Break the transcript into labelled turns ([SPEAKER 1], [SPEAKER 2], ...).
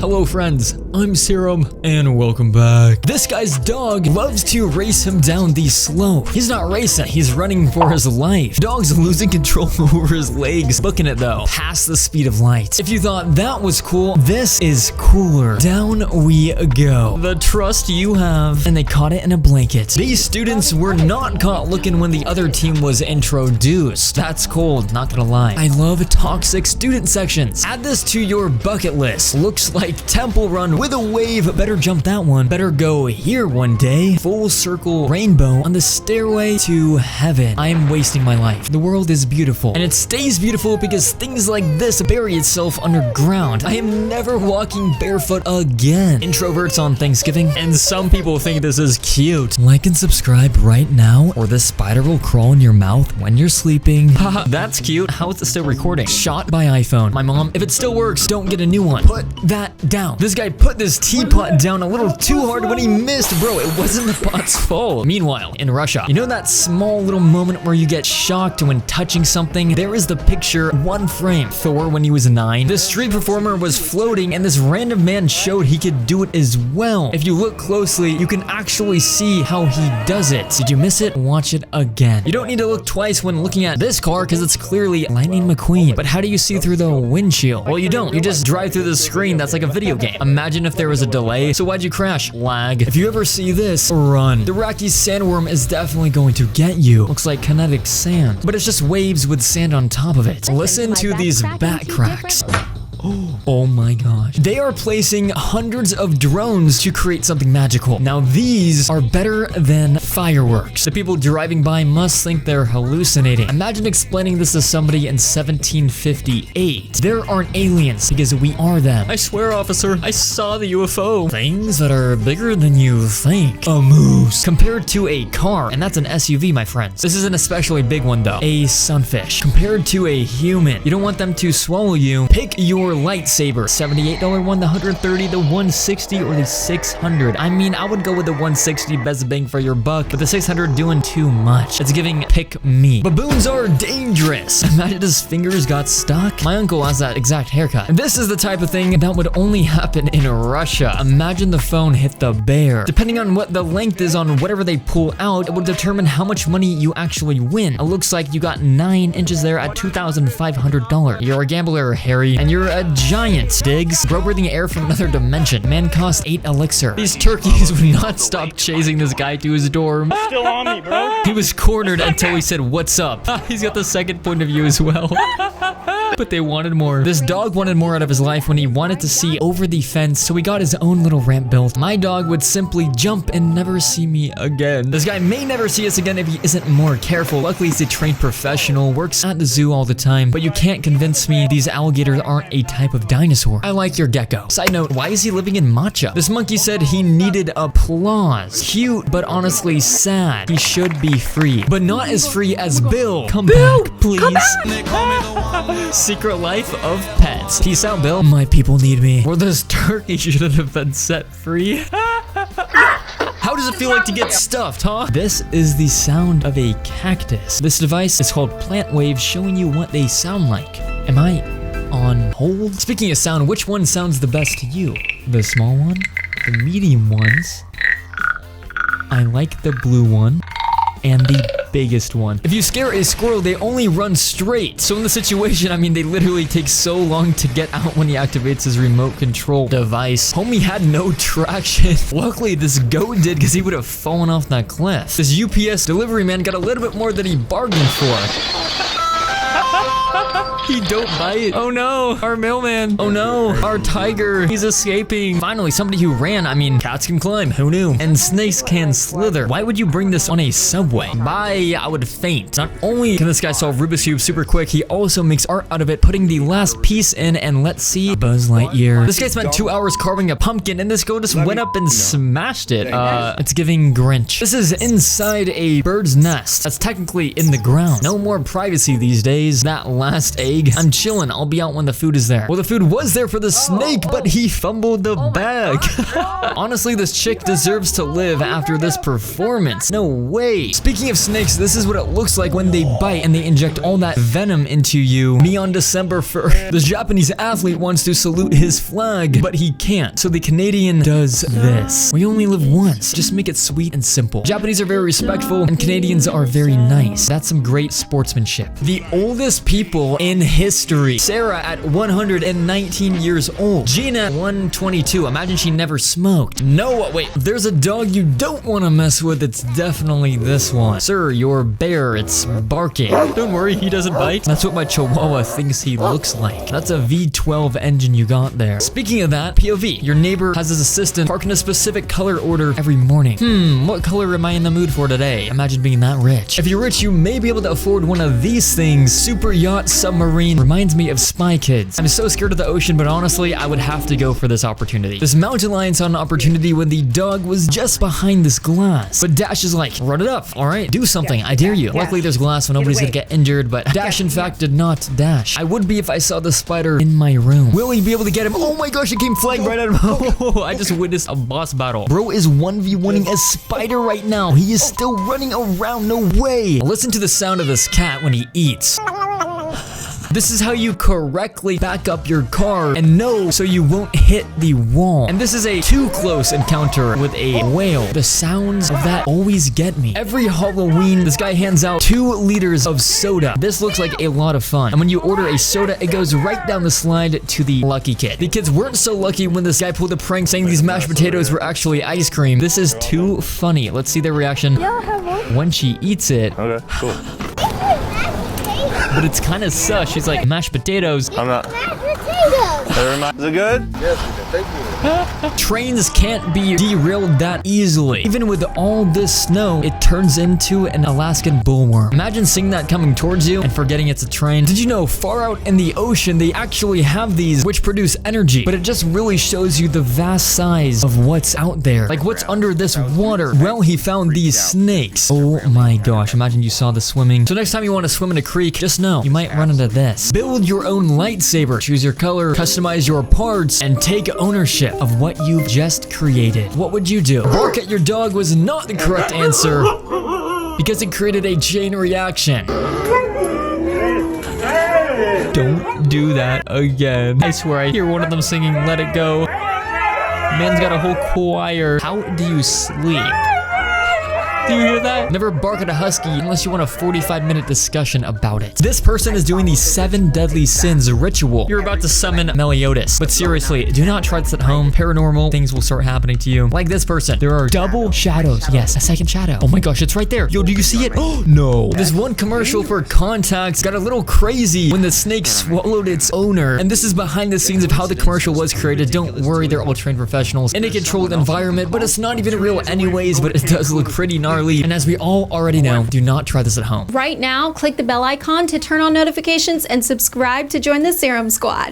[SPEAKER 1] Hello friends, I'm Serum, and welcome back. This guy's dog loves to race him down the slope. He's not racing, he's running for his life. Dog's losing control over his legs, booking it though, past the speed of light. If you thought that was cool, this is cooler. Down we go. The trust you have. And they caught it in a blanket. These students were not caught looking when the other team was introduced. That's cold, not gonna lie. I love toxic student sections. Add this to your bucket list. Looks like Temple Run with a wave. Better jump that one. Better go here one day. Full circle rainbow on the stairway to heaven. I am wasting my life. The world is beautiful, and it stays beautiful because things like this bury itself underground. I am never walking barefoot again. Introverts on Thanksgiving, and some people think this is cute. Like and subscribe right now, or the spider will crawl in your mouth when you're sleeping. Haha, that's cute. How is it still recording? Shot by iPhone. My mom, if it still works, don't get a new one. Put that down. This guy put this teapot down a little too hard when he missed. Bro, it wasn't the pot's fault. Meanwhile, in Russia, you know that small little moment where you get shocked when touching something? There is the picture, one frame. Thor when he was 9. The street performer was floating, and this random man showed he could do it as well. If you look closely, you can actually see how he does it. Did you miss it? Watch it again. You don't need to look twice when looking at this car because it's clearly Lightning McQueen. But how do you see through the windshield? Well, you don't. You just drive through the screen. That's like a video game. Imagine if there was a delay. So why'd you crash? Lag. If you ever see this, run. The Iraqi sandworm is definitely going to get you. Looks like kinetic sand, but it's just waves with sand on top of it. Listen to these back cracks. Oh my gosh. They are placing hundreds of drones to create something magical. Now these are better than fireworks. The people driving by must think they're hallucinating. Imagine explaining this to somebody in 1758. There aren't aliens because we are them. I swear, officer, I saw the UFO. Things that are bigger than you think. A moose. Compared to a car, and that's an SUV, my friends. This is an especially big one though. A sunfish. Compared to a human. You don't want them to swallow you. Pick your lightsaber. $78 one, the $130, the $160, or the $600. I mean, I would go with the $160, best bang for your buck, but the $600 doing too much. It's giving pick me. Baboons are dangerous. Imagine his fingers got stuck. My uncle has that exact haircut. And this is the type of thing that would only happen in Russia. Imagine the phone hit the bear. Depending on what the length is on whatever they pull out, it will determine how much money you actually win. It looks like you got 9 inches there at $2,500. You're a gambler, Harry, and you're a giant. Diggs, bro, breathing air from another dimension. Man cost 8 elixir. These turkeys would not stop chasing this guy to his dorm.
[SPEAKER 2] Still on me, bro.
[SPEAKER 1] He was cornered until he said, "What's up?" He's got the second point of view as well. But they wanted more. This dog wanted more out of his life when he wanted to see over the fence, so he got his own little ramp built. My dog would simply jump and never see me again. This guy may never see us again if he isn't more careful. Luckily, he's a trained professional, works at the zoo all the time, but you can't convince me these alligators aren't a type of dinosaur. I like your gecko. Side note, why is he living in matcha? This monkey said he needed applause. Cute, but honestly sad. He should be free, but not as free as Bill. Come back, please. Secret life of pets. Peace out, Bill. My people need me. Or this turkey should have been set free. How does it feel like to get stuffed, huh? This is the sound of a cactus. This device is called Plant Waves, showing you what they sound like. Am I on hold? Speaking of sound, which one sounds the best to you? The small one? The medium ones? I like the blue one. And the biggest one. If you scare a squirrel, they only run straight. So in the situation, I mean, they literally take so long to get out when he activates his remote control device. Homie had no traction. Luckily, this goat did, because he would have fallen off that cliff. This UPS delivery man got a little bit more than he bargained for. He don't bite. Oh no, our mailman. Oh no, our tiger. He's escaping. Finally, somebody who ran. I mean, cats can climb. Who knew? And snakes can slither. Why would you bring this on a subway? Bye, I would faint. Not only can this guy solve Rubik's Cube super quick, he also makes art out of it, putting the last piece in, and let's see, Buzz Lightyear. This guy spent 2 hours carving a pumpkin, and this girl just went up and smashed it. It's giving Grinch. This is inside a bird's nest. That's technically in the ground. No more privacy these days. That last egg egg. I'm chilling. I'll be out when the food is there. Well, the food was there for the snake, but he fumbled the bag. Honestly, this chick deserves to live after this performance. No way. Speaking of snakes, this is what it looks like when they bite and they inject all that venom into you. Me on December 1st. This Japanese athlete wants to salute his flag, but he can't. So the Canadian does this. We only live once. Just make it sweet and simple. Japanese are very respectful and Canadians are very nice. That's some great sportsmanship. The oldest people in history. Sarah at 119 years old. Gina at 122. Imagine she never smoked. No, wait. There's a dog you don't want to mess with. It's definitely this one. Sir, your bear, it's barking. Don't worry, he doesn't bite. That's what my Chihuahua thinks he looks like. That's a V12 engine you got there. Speaking of that, POV. Your neighbor has his assistant park in a specific color order every morning. What color am I in the mood for today? Imagine being that rich. If you're rich, you may be able to afford one of these things. Super yacht submarine reminds me of Spy Kids. I'm so scared of the ocean, but honestly, I would have to go for this opportunity. This mountain lion saw an opportunity when the dog was just behind this glass. But Dash is like, run it up. All right, do something. I dare you. Luckily, there's glass, so nobody's gonna get injured, but Dash, in fact, did not dash. I would be if I saw the spider in my room. Will he be able to get him? Oh my gosh, it came flying right at him. Oh, I just witnessed a boss battle. Bro is 1v1ing a spider right now. He is still running around. No way. Listen to the sound of this cat when he eats. This is how you correctly back up your car and know so you won't hit the wall. And this is a too close encounter with a whale. The sounds of that always get me. Every Halloween, this guy hands out 2 liters of soda. This looks like a lot of fun. And when you order a soda, it goes right down the slide to the lucky kid. The kids weren't so lucky when this guy pulled a prank saying these mashed potatoes were actually ice cream. This is too funny. Let's see their reaction when she eats it.
[SPEAKER 2] Okay, cool.
[SPEAKER 1] But it's kind of sus. She's like, mashed potatoes.
[SPEAKER 2] I'm not.
[SPEAKER 3] Mashed potatoes.
[SPEAKER 2] Is it good?
[SPEAKER 3] Yes, thank you.
[SPEAKER 1] Trains can't be derailed that easily. Even with all this snow, it turns into an Alaskan bullworm. Imagine seeing that coming towards you and forgetting it's a train. Did you know far out in the ocean, they actually have these which produce energy, but it just really shows you the vast size of what's out there. Like what's under this water? Well, he found these snakes. Oh my gosh, imagine you saw the swimming. So next time you want to swim in a creek, just know you might run into this. Build your own lightsaber, choose your color, customize your parts, and take ownership of what you've just created. What would you do? Bark at your dog was not the correct answer because it created a chain reaction. Don't do that again. I swear I hear one of them singing Let It Go. Man's got a whole choir. How do you sleep? Do you hear that? Never bark at a husky unless you want a 45-minute discussion about it. This person is doing the 7 deadly sins ritual. You're about to summon Meliodas. But seriously, do not try this at home. Paranormal things will start happening to you. Like this person. There are double shadows. Yes, a second shadow. Oh my gosh, it's right there. Yo, do you see it? Oh, no. This one commercial for contacts got a little crazy when the snake swallowed its owner. And this is behind the scenes of how the commercial was created. Don't worry, they're all trained professionals in a controlled environment, but it's not even real anyways, but it does look pretty gnarly. And as we all already know, do not try this at home.
[SPEAKER 4] Right now, click the bell icon to turn on notifications and subscribe to join the Serum Squad.